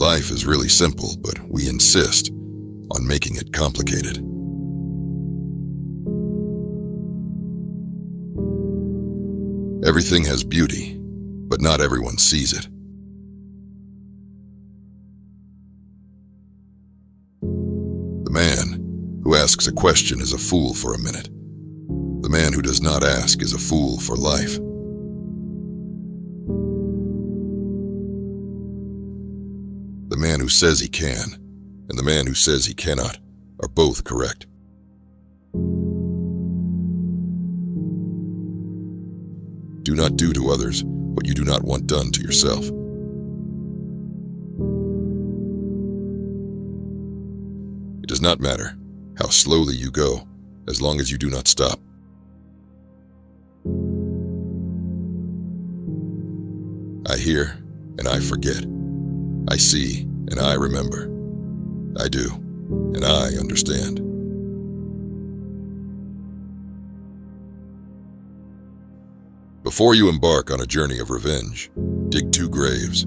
Life is really simple, but we insist on making it complicated. Everything has beauty, but not everyone sees it. The man who asks a question is a fool for a minute. The man who does not ask is a fool for life. The man who says he can and the man who says he cannot are both correct. Do not do to others what you do not want done to yourself. It does not matter how slowly you go, as long as you do not stop. I hear and I forget. I see and I remember. I do and I understand. Before you embark on a journey of revenge, dig 2 graves.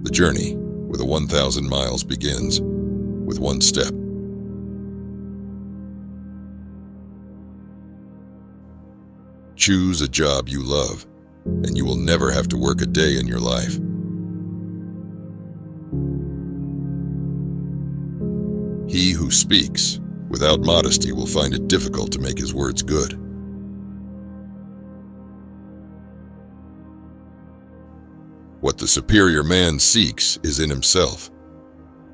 The journey with the 1,000 miles begins with 1 step. Choose a job you love, and you will never have to work a day in your life. He who speaks without modesty will find it difficult to make his words good. What the superior man seeks is in himself.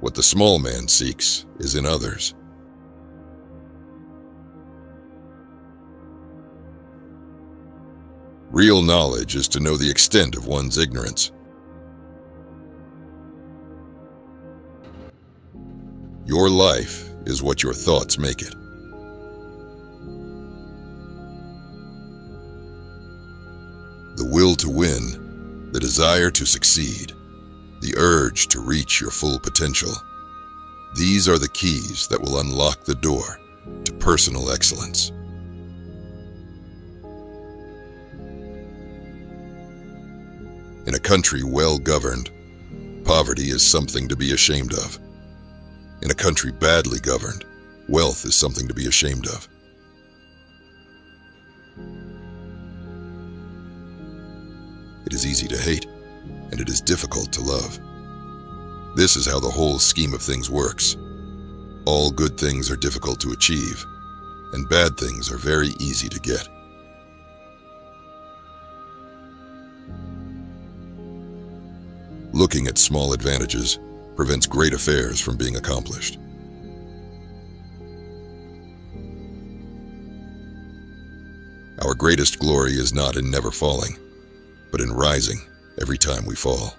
What the small man seeks is in others. Real knowledge is to know the extent of one's ignorance. Your life is what your thoughts make it. The will to win, the desire to succeed, the urge to reach your full potential. These are the keys that will unlock the door to personal excellence. In a country well governed, poverty is something to be ashamed of. In a country badly governed, wealth is something to be ashamed of. It is easy to hate, and it is difficult to love. This is how the whole scheme of things works. All good things are difficult to achieve, and bad things are very easy to get. Looking at small advantages prevents great affairs from being accomplished. Our greatest glory is not in never falling, but in rising every time we fall.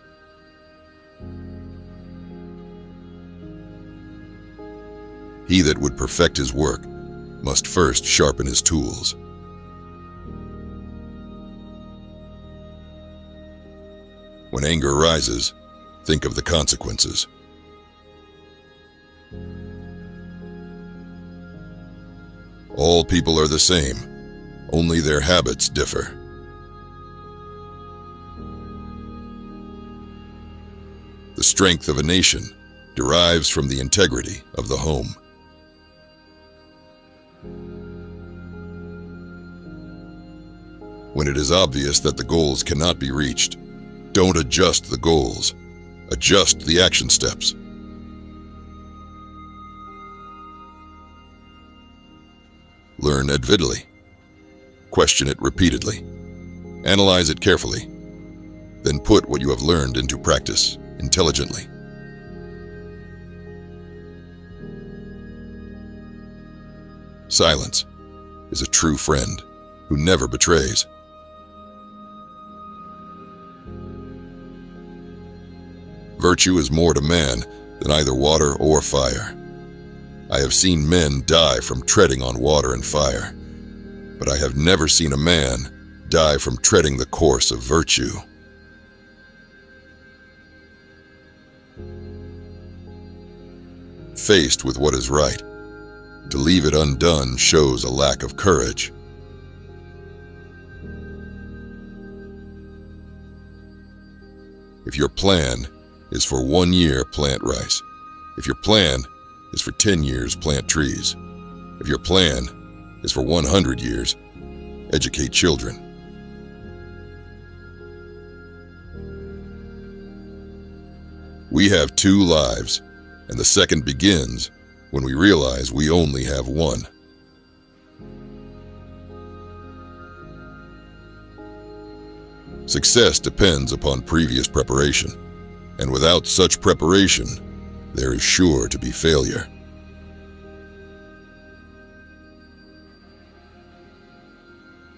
He that would perfect his work must first sharpen his tools. When anger rises, think of the consequences. All people are the same, only their habits differ. The strength of a nation derives from the integrity of the home. When it is obvious that the goals cannot be reached, don't adjust the goals, adjust the action steps. Learn advidly. Question it repeatedly. Analyze it carefully. Then put what you have learned into practice intelligently. Silence is a true friend who never betrays. Virtue is more to man than either water or fire. I have seen men die from treading on water and fire, but I have never seen a man die from treading the course of virtue. Faced with what is right, to leave it undone shows a lack of courage. If your plan is for 1 year, plant rice. If your plan is for 10 years, plant trees. If your plan is for 100 years, educate children. We have 2 lives, and the second begins when we realize we only have one. Success depends upon previous preparation, and without such preparation, there is sure to be failure.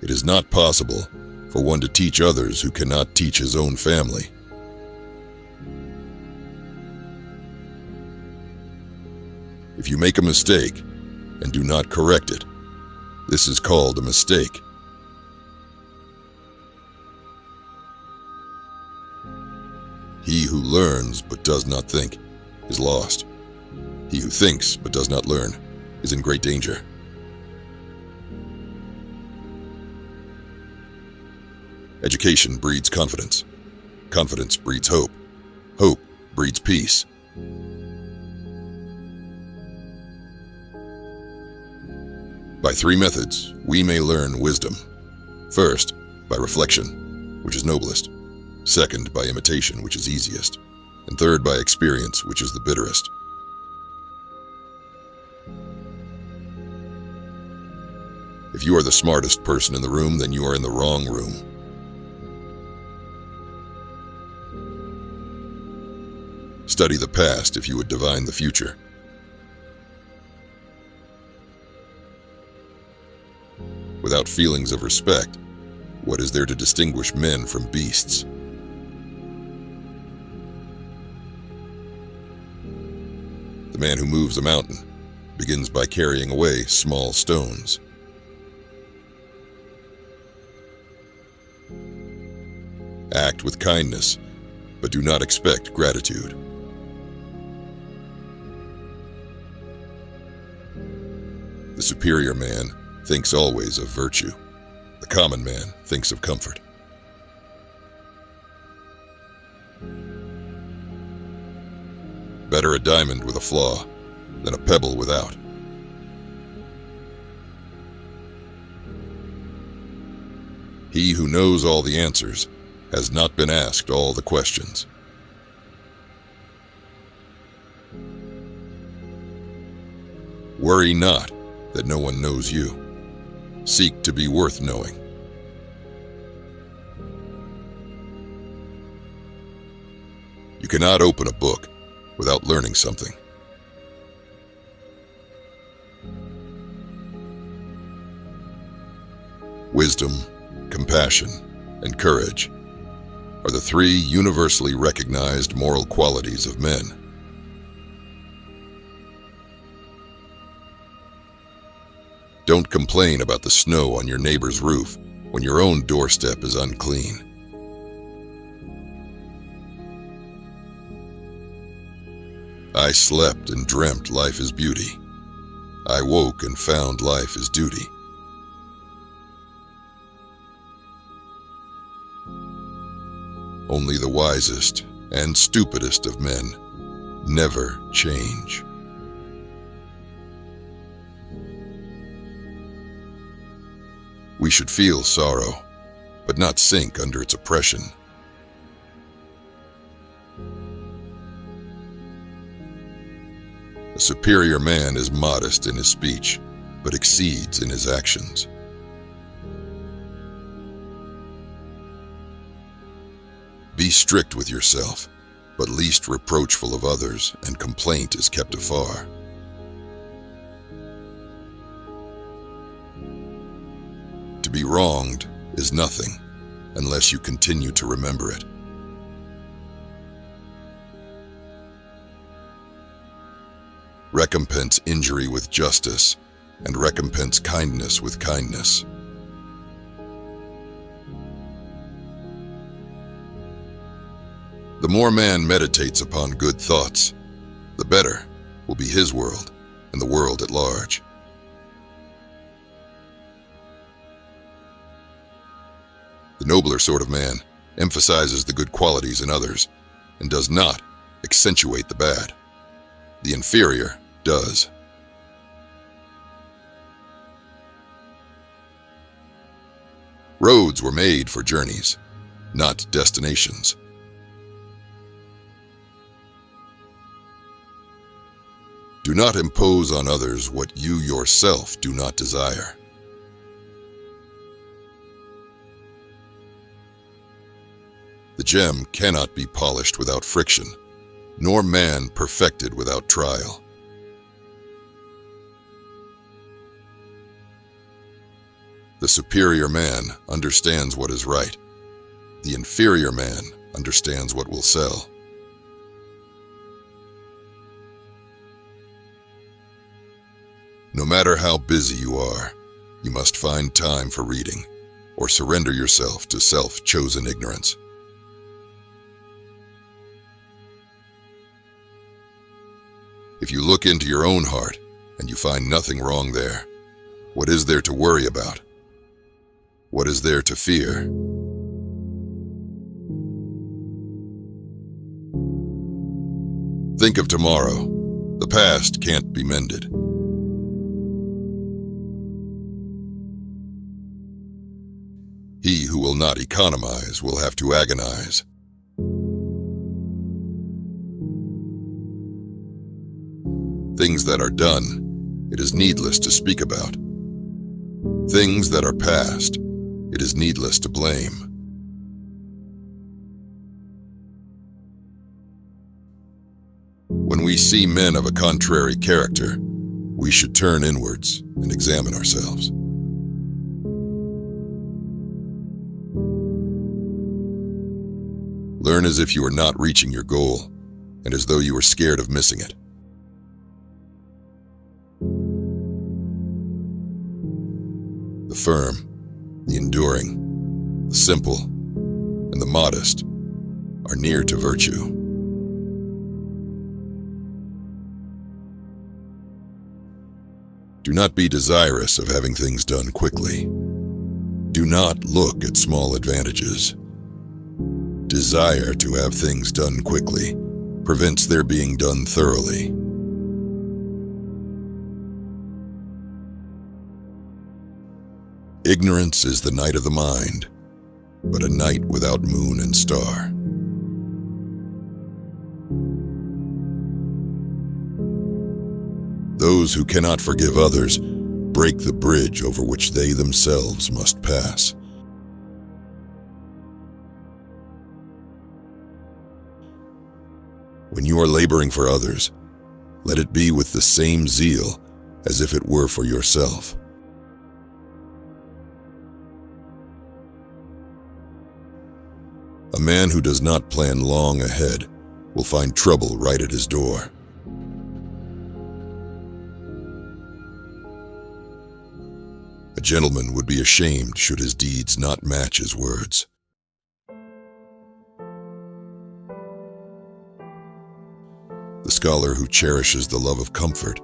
It is not possible for one to teach others who cannot teach his own family. If you make a mistake and do not correct it, this is called a mistake. He who learns but does not think is lost. He who thinks but does not learn is in great danger. Education breeds confidence. Confidence breeds hope. Hope breeds peace. By 3 methods, we may learn wisdom. First, by reflection, which is noblest. Second, by imitation, which is easiest. And third, by experience, which is the bitterest. If you are the smartest person in the room, then you are in the wrong room. Study the past if you would divine the future. Without feelings of respect, what is there to distinguish men from beasts? The man who moves a mountain begins by carrying away small stones. Act with kindness, but do not expect gratitude. The superior man thinks always of virtue. The common man thinks of comfort. Better a diamond with a flaw than a pebble without. He who knows all the answers has not been asked all the questions. Worry not that no one knows you. Seek to be worth knowing. You cannot open a book without learning something. Wisdom, compassion, and courage are the 3 universally recognized moral qualities of men. Don't complain about the snow on your neighbor's roof when your own doorstep is unclean. I slept and dreamt life is beauty. I woke and found life is duty. Only the wisest and stupidest of men never change. We should feel sorrow, but not sink under its oppression. A superior man is modest in his speech, but exceeds in his actions. Be strict with yourself, but least reproachful of others, and complaint is kept afar. To be wronged is nothing unless you continue to remember it. Recompense injury with justice, and recompense kindness with kindness. The more man meditates upon good thoughts, the better will be his world and the world at large. The nobler sort of man emphasizes the good qualities in others and does not accentuate the bad. The inferior does. Roads were made for journeys, not destinations. Do not impose on others what you yourself do not desire. The gem cannot be polished without friction, nor man perfected without trial. The superior man understands what is right. The inferior man understands what will sell. No matter how busy you are, you must find time for reading, or surrender yourself to self-chosen ignorance. If you look into your own heart and you find nothing wrong there, what is there to worry about? What is there to fear? Think of tomorrow. The past can't be mended. He who will not economize will have to agonize. Things that are done, it is needless to speak about. Things that are past, it is needless to blame. When we see men of a contrary character, we should turn inwards and examine ourselves. Learn as if you are not reaching your goal, and as though you were scared of missing it. The firm, the enduring, the simple, and the modest are near to virtue. Do not be desirous of having things done quickly. Do not look at small advantages. Desire to have things done quickly prevents their being done thoroughly. Ignorance is the night of the mind, but a night without moon and star. Those who cannot forgive others break the bridge over which they themselves must pass. When you are laboring for others, let it be with the same zeal as if it were for yourself. A man who does not plan long ahead will find trouble right at his door. A gentleman would be ashamed should his deeds not match his words. The scholar who cherishes the love of comfort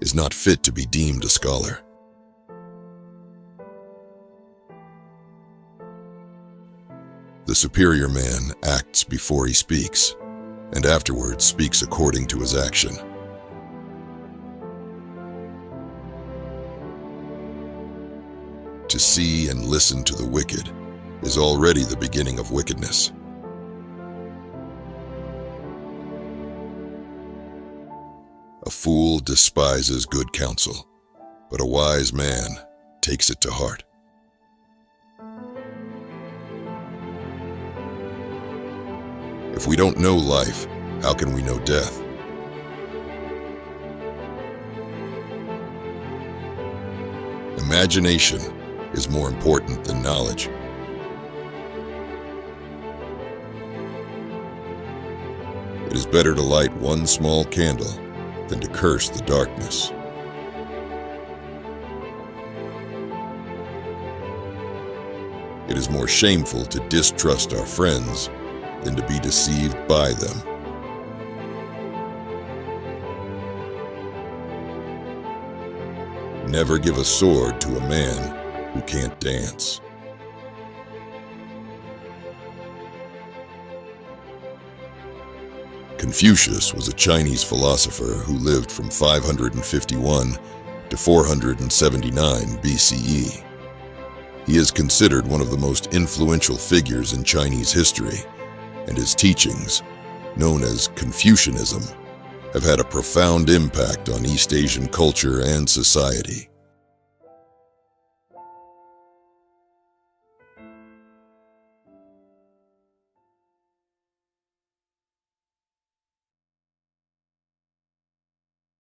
is not fit to be deemed a scholar. The superior man acts before he speaks, and afterwards speaks according to his action. To see and listen to the wicked is already the beginning of wickedness. A fool despises good counsel, but a wise man takes it to heart. If we don't know life, how can we know death? Imagination is more important than knowledge. It is better to light one small candle than to curse the darkness. It is more shameful to distrust our friends than to be deceived by them. Never give a sword to a man who can't dance. Confucius was a Chinese philosopher who lived from 551 to 479 BCE. He is considered one of the most influential figures in Chinese history, and his teachings, known as Confucianism, have had a profound impact on East Asian culture and society.